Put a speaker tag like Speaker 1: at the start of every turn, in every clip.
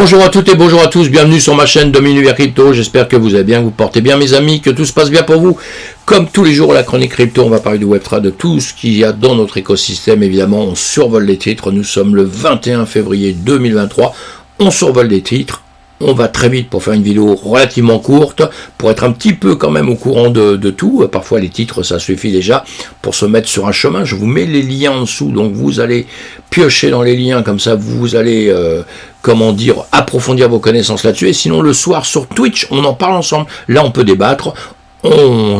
Speaker 1: Bonjour à toutes et bonjour à tous, bienvenue sur ma chaîne Univers Crypto, j'espère que vous allez bien, que vous portez bien mes amis, que tout se passe bien pour vous. Comme tous les jours à la chronique crypto, on va parler du Web3, de tout ce qu'il y a dans notre écosystème, évidemment on survole les titres, nous sommes le 21 février 2023, on survole les titres. On va très vite pour faire une vidéo relativement courte, pour être un petit peu quand même au courant de tout. Parfois les titres, ça suffit déjà pour se mettre sur un chemin. Je vous mets les liens en dessous, donc vous allez piocher dans les liens, comme ça vous allez, approfondir vos connaissances là-dessus. Et sinon le soir sur Twitch, on en parle ensemble. Là on peut débattre.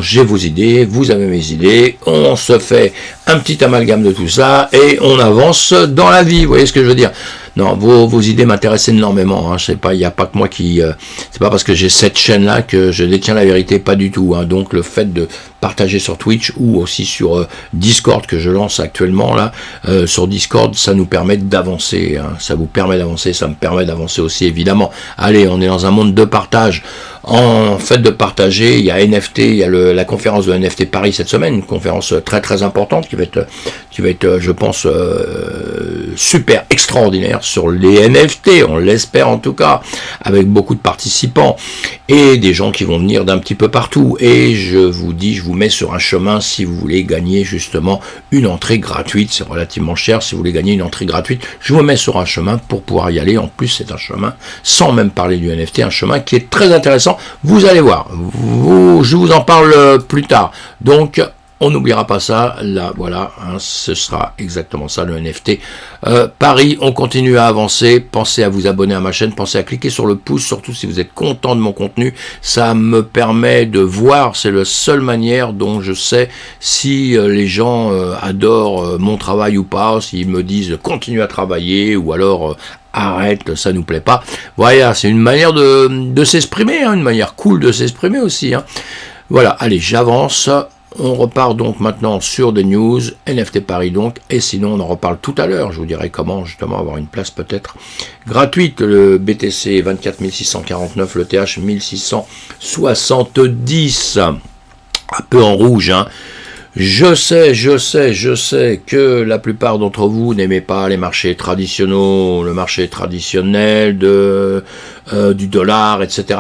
Speaker 1: J'ai vos idées, vous avez mes idées, on se fait un petit amalgame de tout ça et on avance dans la vie, vous voyez ce que je veux dire? Non, vos idées m'intéressent énormément, hein. Il n'y a pas que moi qui... c'est pas parce que j'ai cette chaîne-là que je détiens la vérité, pas du tout, hein. Donc le fait de partager sur Twitch ou aussi sur Discord que je lance actuellement, là, sur Discord, ça nous permet d'avancer, hein. Ça vous permet d'avancer, ça me permet d'avancer aussi, évidemment. Allez, on est dans un monde de partage. En fait de partager, il y a NFT, il y a la conférence de NFT Paris cette semaine, une conférence très très importante qui va être je pense, super extraordinaire sur les NFT, on l'espère en tout cas, avec beaucoup de participants et des gens qui vont venir d'un petit peu partout. Et je vous mets sur un chemin si vous voulez gagner justement une entrée gratuite, c'est relativement cher si vous voulez gagner une entrée gratuite, je vous mets sur un chemin pour pouvoir y aller. En plus c'est un chemin, sans même parler du NFT, un chemin qui est très intéressant, vous allez voir, je vous en parle plus tard, donc on n'oubliera pas ça, là, voilà, hein, ce sera exactement ça, le NFT. Paris, on continue à avancer, pensez à vous abonner à ma chaîne, pensez à cliquer sur le pouce, surtout si vous êtes content de mon contenu, ça me permet de voir, c'est la seule manière dont je sais si les gens adorent mon travail ou pas, s'ils me disent continue à travailler, ou alors... arrête, ça nous plaît pas. Voilà, c'est une manière de s'exprimer, hein, une manière cool de s'exprimer aussi, hein. Voilà, allez, j'avance. On repart donc maintenant sur des news, NFT Paris donc, et sinon on en reparle tout à l'heure, je vous dirai comment justement avoir une place peut-être gratuite, le BTC 24 649, le TH 1670, un peu en rouge, hein. Je sais que la plupart d'entre vous n'aimez pas les marchés traditionnels, le marché traditionnel du dollar, etc.,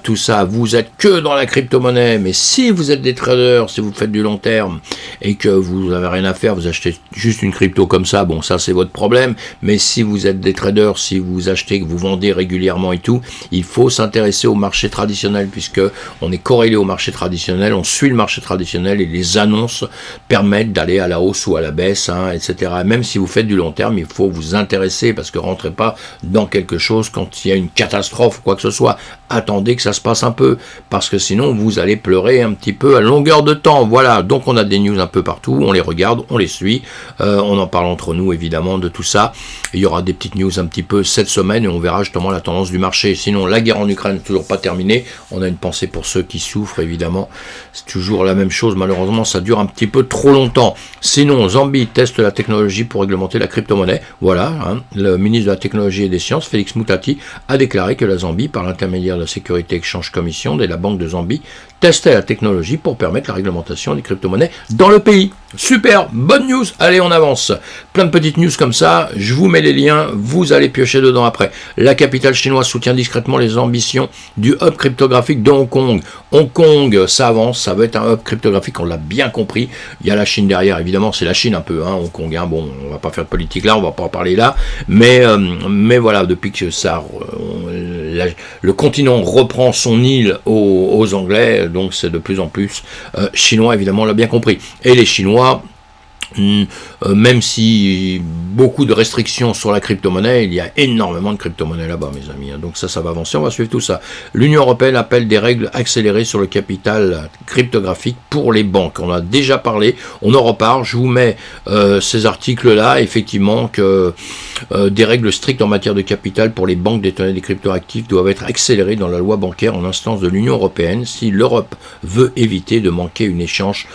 Speaker 1: tout ça, vous êtes que dans la crypto-monnaie, mais si vous êtes des traders, si vous faites du long terme, et que vous n'avez rien à faire, vous achetez juste une crypto comme ça, bon, ça c'est votre problème, mais si vous êtes des traders, si vous achetez, que vous vendez régulièrement et tout, il faut s'intéresser au marché traditionnel, puisque on est corrélé au marché traditionnel, on suit le marché traditionnel, et les annonces permettent d'aller à la hausse ou à la baisse, hein, etc. Même si vous faites du long terme, il faut vous intéresser, parce que rentrez pas dans quelque chose quand il y a une catastrophe ou quoi que ce soit. Attendez que ça se passe un peu, parce que sinon vous allez pleurer un petit peu à longueur de temps. Voilà, donc on a des news un peu partout, on les regarde, on les suit, on en parle entre nous évidemment de tout ça. Il y aura des petites news un petit peu cette semaine et on verra justement la tendance du marché. Sinon la guerre en Ukraine n'est toujours pas terminée, on a une pensée pour ceux qui souffrent évidemment, c'est toujours la même chose, malheureusement ça dure un petit peu trop longtemps. Sinon Zambie teste la technologie pour réglementer la crypto-monnaie, voilà, hein. Le ministre de la Technologie et des Sciences, Félix Moutati, a déclaré que la Zambie, par l'intermédiaire de la Sécurité Exchange Commission et la Banque de Zambie, testait la technologie pour permettre la réglementation des crypto-monnaies dans le pays. Super, bonne news, allez on avance. Plein de petites news comme ça, je vous mets les liens, vous allez piocher dedans après. La capitale chinoise soutient discrètement les ambitions du hub cryptographique de Hong Kong. Hong Kong, ça avance, ça va être un hub cryptographique, on l'a bien compris. Il y a la Chine derrière, évidemment, c'est la Chine un peu, hein, Hong Kong, hein. Bon, on va pas faire de politique là, on va pas en parler là, mais voilà, depuis que ça... le continent reprend son île aux Anglais, donc c'est de plus en plus chinois, évidemment, on l'a bien compris. Et les Chinois, même si beaucoup de restrictions sur la crypto-monnaie, il y a énormément de crypto-monnaie là-bas, mes amis. Donc ça va avancer, on va suivre tout ça. L'Union européenne appelle des règles accélérées sur le capital cryptographique pour les banques. On a déjà parlé, on en reparle. Je vous mets ces articles-là, effectivement, que des règles strictes en matière de capital pour les banques détenues des cryptoactifs doivent être accélérées dans la loi bancaire en instance de l'Union européenne si l'Europe veut éviter de manquer une échange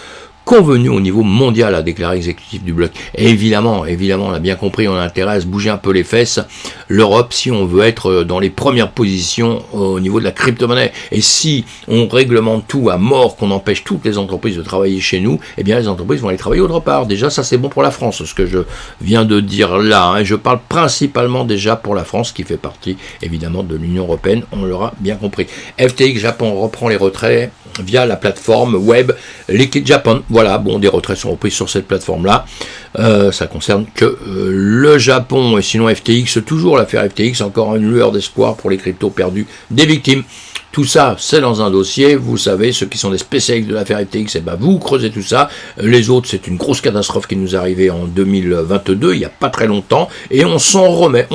Speaker 1: convenu au niveau mondial, a déclaré l'exécutif du bloc. Et évidemment, on a bien compris, on a intérêt à se bouger un peu les fesses, l'Europe, si on veut être dans les premières positions au niveau de la crypto-monnaie. Et si on réglemente tout à mort, qu'on empêche toutes les entreprises de travailler chez nous, eh bien les entreprises vont aller travailler autre part. Déjà, ça c'est bon pour la France, ce que je viens de dire là. Hein. Je parle principalement déjà pour la France, qui fait partie évidemment de l'Union Européenne, on l'aura bien compris. FTX Japon reprend les retraits via la plateforme web Liquid Japan. Voilà, bon, des retraits sont repris sur cette plateforme-là. Ça concerne que le Japon, et sinon FTX, toujours l'affaire FTX, encore une lueur d'espoir pour les cryptos perdus des victimes. Tout ça, c'est dans un dossier. Vous savez, ceux qui sont des spécialistes de l'affaire FTX, eh ben, vous creusez tout ça. Les autres, c'est une grosse catastrophe qui nous est arrivée en 2022, il n'y a pas très longtemps, et on s'en remet,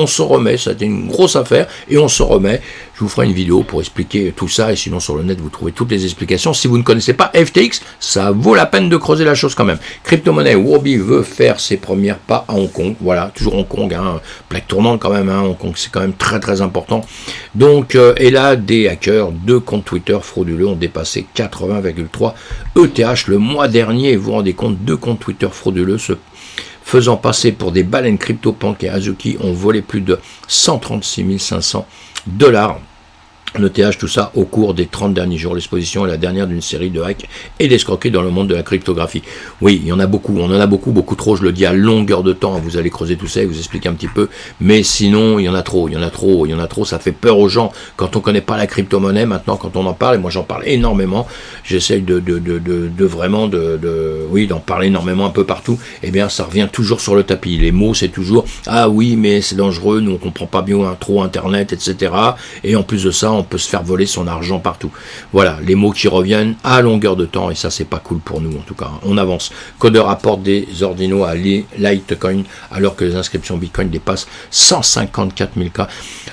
Speaker 1: c'était une grosse affaire, et on s'en remet. Je vous ferai une vidéo pour expliquer tout ça, et sinon sur le net, vous trouvez toutes les explications. Si vous ne connaissez pas FTX, ça vaut la peine de creuser la chose quand même. Crypto-monnaie, Huobi veut faire ses premières pas à Hong Kong. Voilà, toujours Hong Kong, hein, plaque tournante quand même, hein, Hong Kong, c'est quand même très très important. Donc, et là, des hackers, 2 comptes Twitter frauduleux ont dépassé 80,3 ETH le mois dernier. Vous vous rendez compte, 2 comptes Twitter frauduleux se faisant passer pour des baleines CryptoPunk et Azuki ont volé plus de 136 500 $. ETH, tout ça au cours des 30 derniers jours. L'exposition est la dernière d'une série de hacks et d'escroqueries dans le monde de la cryptographie. Oui, il y en a beaucoup, on en a beaucoup trop, je le dis à longueur de temps, vous allez creuser tout ça et vous expliquer un petit peu, mais sinon, il y en a trop, ça fait peur aux gens, quand on connaît pas la crypto-monnaie, maintenant, quand on en parle, et moi j'en parle énormément, j'essaye vraiment d'en parler énormément un peu partout, et bien ça revient toujours sur le tapis, les mots c'est toujours, ah oui, mais c'est dangereux, nous on comprend pas bien trop Internet, etc., et en plus de ça, on peut se faire voler son argent partout. Voilà, les mots qui reviennent à longueur de temps, et ça c'est pas cool pour nous en tout cas. On avance. Codeur apporte des ordinaux à Litecoin alors que les inscriptions Bitcoin dépassent 154 000 cas.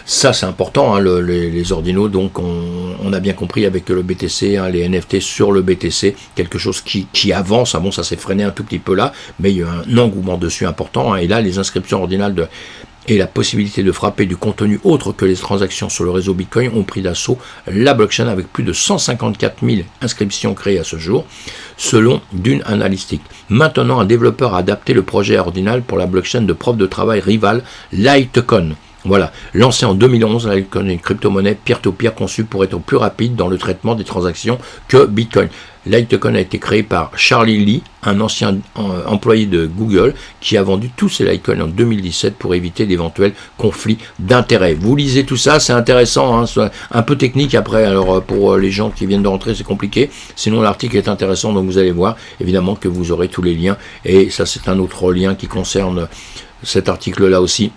Speaker 1: Ça c'est important, hein, les ordinaux, donc on a bien compris avec le BTC, hein, les NFT sur le BTC, quelque chose qui avance. Ah bon, ça s'est freiné un tout petit peu là, mais il y a un engouement dessus important, hein, et là les inscriptions ordinales et la possibilité de frapper du contenu autre que les transactions sur le réseau Bitcoin ont pris d'assaut la blockchain avec plus de 154 000 inscriptions créées à ce jour, selon Dune Analytics. Maintenant, un développeur a adapté le projet ordinal pour la blockchain de preuve de travail rivale Litecoin. Voilà, lancé en 2011, Litecoin est une crypto-monnaie peer-to-peer conçue pour être plus rapide dans le traitement des transactions que Bitcoin. Litecoin a été créé par Charlie Lee, un ancien employé de Google, qui a vendu tous ses Litecoins en 2017 pour éviter d'éventuels conflits d'intérêts. Vous lisez tout ça, c'est intéressant, hein, c'est un peu technique après, alors pour les gens qui viennent de rentrer, c'est compliqué, sinon l'article est intéressant, donc vous allez voir, évidemment que vous aurez tous les liens, et ça c'est un autre lien qui concerne cet article-là aussi.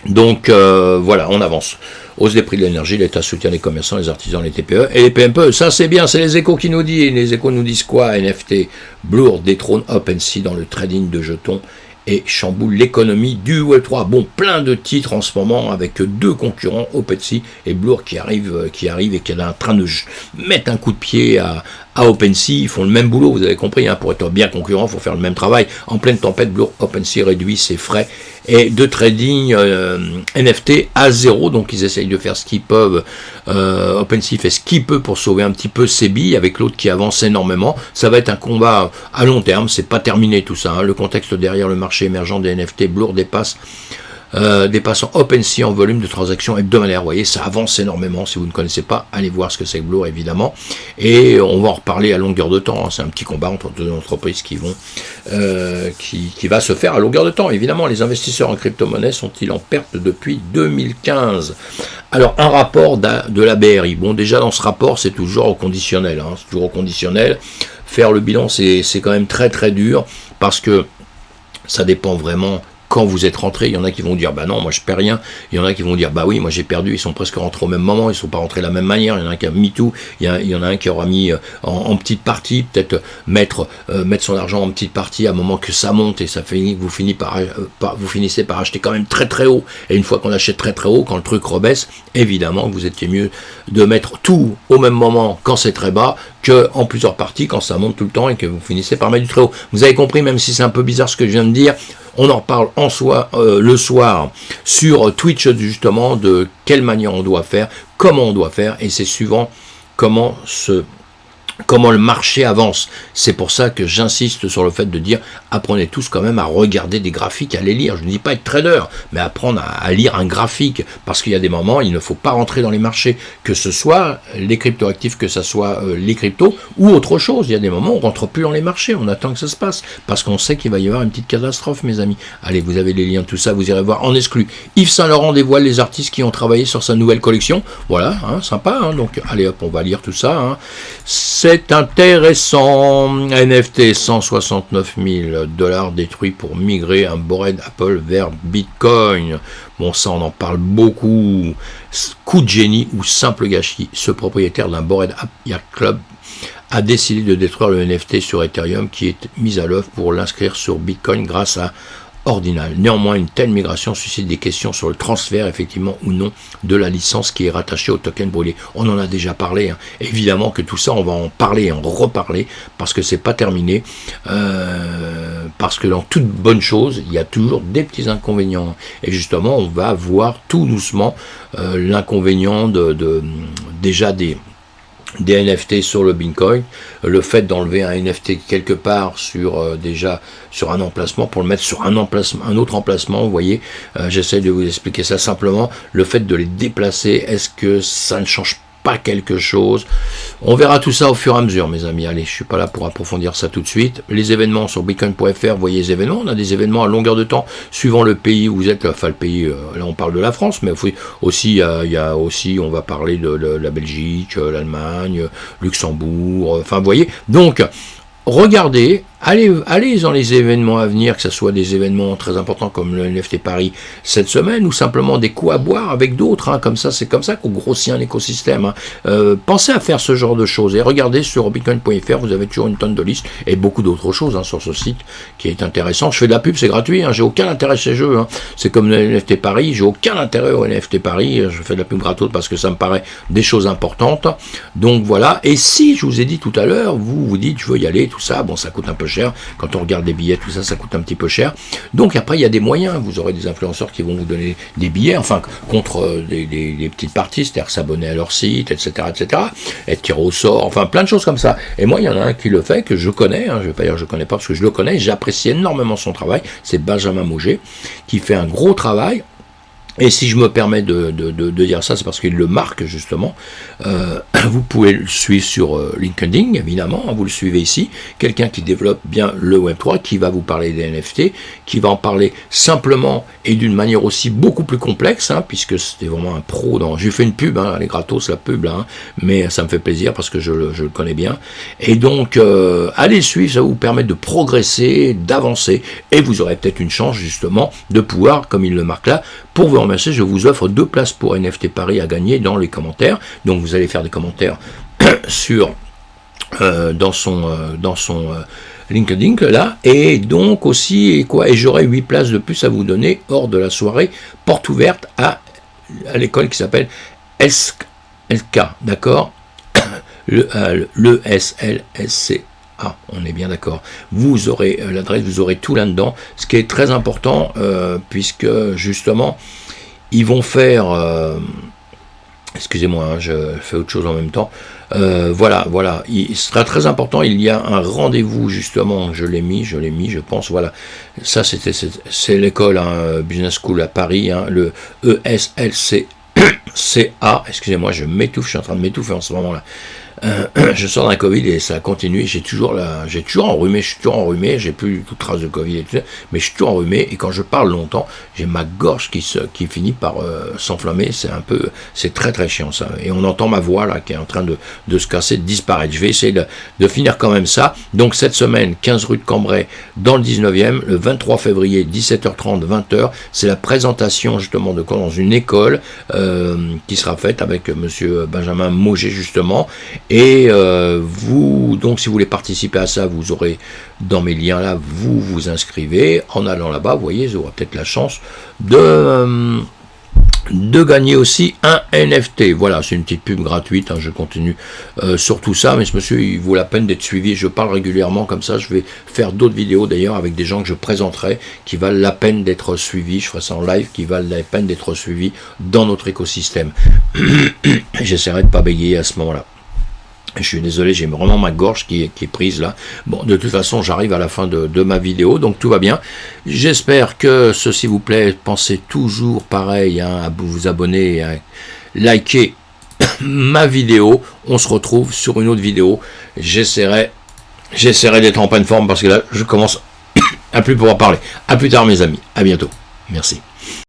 Speaker 1: Donc voilà, on avance. Hausse des prix de l'énergie, l'État soutient les commerçants, les artisans, les TPE et les PME. Ça c'est bien, c'est les échos qui nous disent. Les échos nous disent quoi? NFT, Blur détrône OpenSea dans le trading de jetons et chamboule l'économie du Web3. Bon, plein de titres en ce moment avec 2 concurrents, OpenSea et Blur, qui arrivent et qui est en train de mettre un coup de pied à OpenSea. Ils font le même boulot, vous avez compris, hein, pour être bien concurrent, il faut faire le même travail. En pleine tempête, Blur, OpenSea réduit ses frais et de trading NFT à 0, donc ils essayent de faire ce qu'ils peuvent. OpenSea fait ce qu'il peut pour sauver un petit peu ses billes, avec l'autre qui avance énormément. Ça va être un combat à long terme, c'est pas terminé tout ça, hein. Le contexte derrière le marché émergent des NFT, Blur dépassant OpenSea en volume de transactions hebdomadaires. Vous voyez, ça avance énormément. Si vous ne connaissez pas, allez voir ce que c'est que Blur, évidemment. Et on va en reparler à longueur de temps, hein. C'est un petit combat entre 2 entreprises qui va se faire à longueur de temps. Évidemment, les investisseurs en crypto-monnaie sont-ils en perte depuis 2015? Alors, un rapport de la BRI. Bon, déjà, dans ce rapport, c'est toujours au conditionnel, hein. C'est toujours au conditionnel. Faire le bilan, c'est quand même très, très dur, parce que ça dépend vraiment quand vous êtes rentré. Il y en a qui vont dire bah non, moi je perds rien. Il y en a qui vont dire bah oui, moi j'ai perdu. Ils sont presque rentrés au même moment, ils sont pas rentrés de la même manière. Il y en a un qui a mis tout, il y en a un qui aura mis en petite partie, peut-être mettre son argent en petite partie à un moment que ça monte, et ça finit que vous finissez par acheter quand même très très haut. Et une fois qu'on achète très très haut, quand le truc rebaisse, évidemment que vous étiez mieux de mettre tout au même moment quand c'est très bas, que en plusieurs parties quand ça monte tout le temps et que vous finissez par mettre du très haut. Vous avez compris, même si c'est un peu bizarre ce que je viens de dire. On en reparle le soir sur Twitch, justement, de quelle manière on doit faire, comment on doit faire, et c'est suivant comment comment le marché avance. C'est pour ça que j'insiste sur le fait de dire, apprenez tous quand même à regarder des graphiques, à les lire. Je ne dis pas être trader, mais apprendre à lire un graphique, parce qu'il y a des moments, il ne faut pas rentrer dans les marchés, que ce soit les cryptoactifs, que ce soit les cryptos, ou autre chose. Il y a des moments où on rentre plus dans les marchés, on attend que ça se passe, parce qu'on sait qu'il va y avoir une petite catastrophe, mes amis. Allez, vous avez les liens, tout ça, vous irez voir en exclu. Yves Saint Laurent dévoile les artistes qui ont travaillé sur sa nouvelle collection. Voilà, hein, sympa, hein, donc allez hop, on va lire tout ça, hein. C'est intéressant. NFT, 169 000 $ détruits pour migrer un bored Apple vers Bitcoin. Bon, ça, on en parle beaucoup. Coup de génie ou simple gâchis. Ce propriétaire d'un bored Yacht Club a décidé de détruire le NFT sur Ethereum qui est mis à l'œuvre pour l'inscrire sur Bitcoin grâce à Ordinal. Néanmoins, une telle migration suscite des questions sur le transfert, effectivement ou non, de la licence qui est rattachée au token brûlé. On en a déjà parlé, hein. Évidemment que tout ça, on va en parler et en reparler, parce que c'est pas terminé, parce que dans toute bonne chose, il y a toujours des petits inconvénients. Et justement, on va voir tout doucement l'inconvénient déjà des NFT sur le Bitcoin, le fait d'enlever un NFT quelque part déjà sur un emplacement pour le mettre sur un autre emplacement, vous voyez, j'essaie de vous expliquer ça simplement, le fait de les déplacer, est-ce que ça ne change pas quelque chose? On verra tout ça au fur et à mesure, mes amis. Allez, je suis pas là pour approfondir ça tout de suite. Les événements sur bitcoin.fr, vous voyez les événements, on a des événements à longueur de temps, suivant le pays où vous êtes, enfin le pays, là on parle de la France, mais aussi, il y a aussi, on va parler de la Belgique, l'Allemagne, Luxembourg, enfin vous voyez, donc, regardez, allez dans les événements à venir, que ce soit des événements très importants comme le NFT Paris cette semaine, ou simplement des coups à boire avec d'autres, hein, comme ça, c'est comme ça qu'on grossit un écosystème, hein. Pensez à faire ce genre de choses, et regardez sur bitcoin.fr, vous avez toujours une tonne de listes, et beaucoup d'autres choses, hein, sur ce site, qui est intéressant. Je fais de la pub, c'est gratuit, hein, j'ai aucun intérêt à ces jeux, hein. C'est comme le NFT Paris, j'ai aucun intérêt au NFT Paris, je fais de la pub gratuite parce que ça me paraît des choses importantes, donc voilà. Et si, je vous ai dit tout à l'heure, vous dites, je veux y aller, tout ça, bon, ça coûte un peu cher, quand on regarde les billets, tout ça, ça coûte un petit peu cher, donc après, il y a des moyens, vous aurez des influenceurs qui vont vous donner des billets, enfin, contre des petites parties, c'est-à-dire s'abonner à leur site, etc., être tiré au sort, enfin, plein de choses comme ça, et moi, il y en a un qui le fait, que je connais, hein, je vais pas dire que je connais pas, parce que je le connais, j'apprécie énormément son travail, c'est Benjamin Mauger, qui fait un gros travail. Et si je me permets de dire ça, c'est parce qu'il le marque justement. Vous pouvez le suivre sur LinkedIn, évidemment, hein, vous le suivez ici. Quelqu'un qui développe bien le Web3, qui va vous parler des NFT, qui va en parler simplement et d'une manière aussi beaucoup plus complexe, hein, puisque c'était vraiment un pro. J'ai fait une pub, hein, elle est gratos la pub, là, hein, mais ça me fait plaisir parce que je le connais bien. Et donc, allez le suivre, ça va vous permettre de progresser, d'avancer, et vous aurez peut-être une chance justement de pouvoir, comme il le marque là, pour vous remercier, je vous offre 2 places pour NFT Paris à gagner dans les commentaires. Donc vous allez faire des commentaires sur dans son LinkedIn là, et donc aussi et j'aurai 8 places de plus à vous donner hors de la soirée, porte ouverte à l'école qui s'appelle SLK, d'accord, le SLSC. Ah, on est bien d'accord. Vous aurez l'adresse, vous aurez tout là-dedans. Ce qui est très important, puisque justement, ils vont faire... excusez-moi, hein, je fais autre chose en même temps. Voilà. Il sera très important. Il y a un rendez-vous, justement. Je l'ai mis, je pense. Voilà. Ça, c'est l'école, hein, Business School à Paris, hein, le ESLCA. Excusez-moi, je m'étouffe. Je suis en train de m'étouffer en ce moment-là. Je sors d'un Covid et ça a continué, j'ai toujours enrhumé, je suis toujours enrhumé, j'ai plus du tout de trace de Covid et tout ça, mais je suis toujours enrhumé, et quand je parle longtemps, j'ai ma gorge qui finit par s'enflammer, c'est très très chiant ça, et on entend ma voix là qui est en train de se casser, de disparaître. Je vais essayer de finir quand même ça. Donc cette semaine, 15 rue de Cambrai, dans le 19e, le 23 février, 17h30, 20h, c'est la présentation justement de dans une école qui sera faite avec monsieur Benjamin Mauger justement. Et donc si vous voulez participer à ça, vous aurez dans mes liens là, vous vous inscrivez, en allant là-bas, vous voyez, vous aurez peut-être la chance de gagner aussi un NFT. Voilà, c'est une petite pub gratuite, hein, je continue sur tout ça, mais ce monsieur, il vaut la peine d'être suivi, je parle régulièrement comme ça, je vais faire d'autres vidéos d'ailleurs avec des gens que je présenterai, qui valent la peine d'être suivis, je ferai ça en live, qui valent la peine d'être suivis dans notre écosystème. J'essaierai de ne pas bégayer à ce moment-là. Je suis désolé, j'ai vraiment ma gorge qui est prise là. Bon, de toute façon, j'arrive à la fin de ma vidéo, donc tout va bien. J'espère que ceci vous plaît. Pensez toujours pareil hein, à vous abonner, à liker ma vidéo. On se retrouve sur une autre vidéo. J'essaierai d'être en pleine forme parce que là, je commence à plus pouvoir parler. À plus tard, mes amis. À bientôt. Merci.